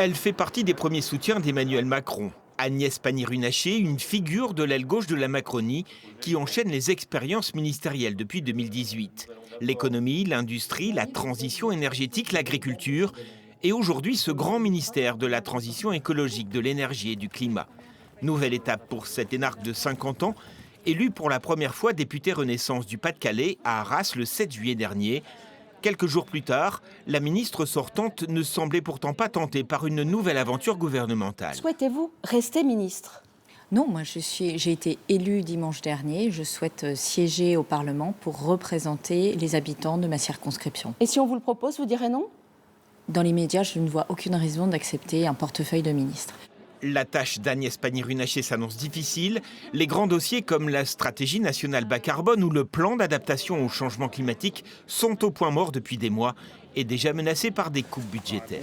Elle fait partie des premiers soutiens d'Emmanuel Macron. Agnès Pannier-Runacher, une figure de l'aile gauche de la Macronie qui enchaîne les expériences ministérielles depuis 2018. L'économie, l'industrie, la transition énergétique, l'agriculture et aujourd'hui ce grand ministère de la transition écologique, de l'énergie et du climat. Nouvelle étape pour cette énarque de 50 ans, élue pour la première fois députée Renaissance du Pas-de-Calais à Arras le 7 juillet dernier. Quelques jours plus tard, la ministre sortante ne semblait pourtant pas tentée par une nouvelle aventure gouvernementale. Souhaitez-vous rester ministre ? Non, moi j'ai été élue dimanche dernier. Je souhaite siéger au Parlement pour représenter les habitants de ma circonscription. Et si on vous le propose, vous direz non ? Dans l'immédiat, je ne vois aucune raison d'accepter un portefeuille de ministre. La tâche d'Agnès Pannier-Runacher s'annonce difficile. Les grands dossiers comme la stratégie nationale bas carbone ou le plan d'adaptation au changement climatique sont au point mort depuis des mois et déjà menacés par des coupes budgétaires.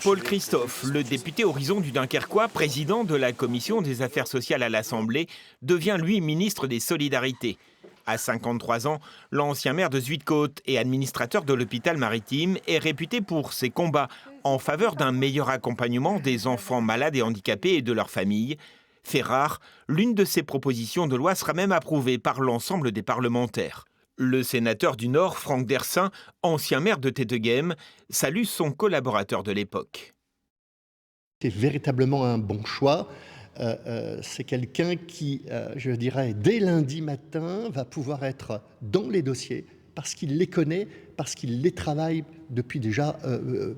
Paul Christophe, le député Horizon du Dunkerquois, président de la commission des affaires sociales à l'Assemblée, devient lui ministre des Solidarités. À 53 ans, l'ancien maire de Zuidcote et administrateur de l'hôpital maritime est réputé pour ses combats en faveur d'un meilleur accompagnement des enfants malades et handicapés et de leurs familles. Fait rare, l'une de ses propositions de loi sera même approuvée par l'ensemble des parlementaires. Le sénateur du Nord, Franck Dersin, ancien maire de Tettegem, salue son collaborateur de l'époque. C'est véritablement un bon choix. C'est quelqu'un qui, je dirais, dès lundi matin, va pouvoir être dans les dossiers parce qu'il les connaît, parce qu'il les travaille depuis déjà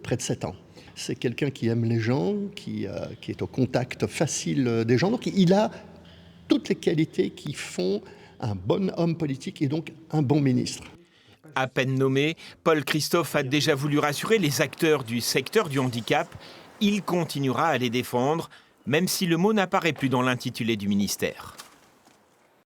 près de 7 ans. C'est quelqu'un qui aime les gens, qui est au contact facile des gens. Donc il a toutes les qualités qui font un bon homme politique et donc un bon ministre. À peine nommé, Paul Christophe a déjà voulu rassurer les acteurs du secteur du handicap. Il continuera à les défendre, même si le mot n'apparaît plus dans l'intitulé du ministère.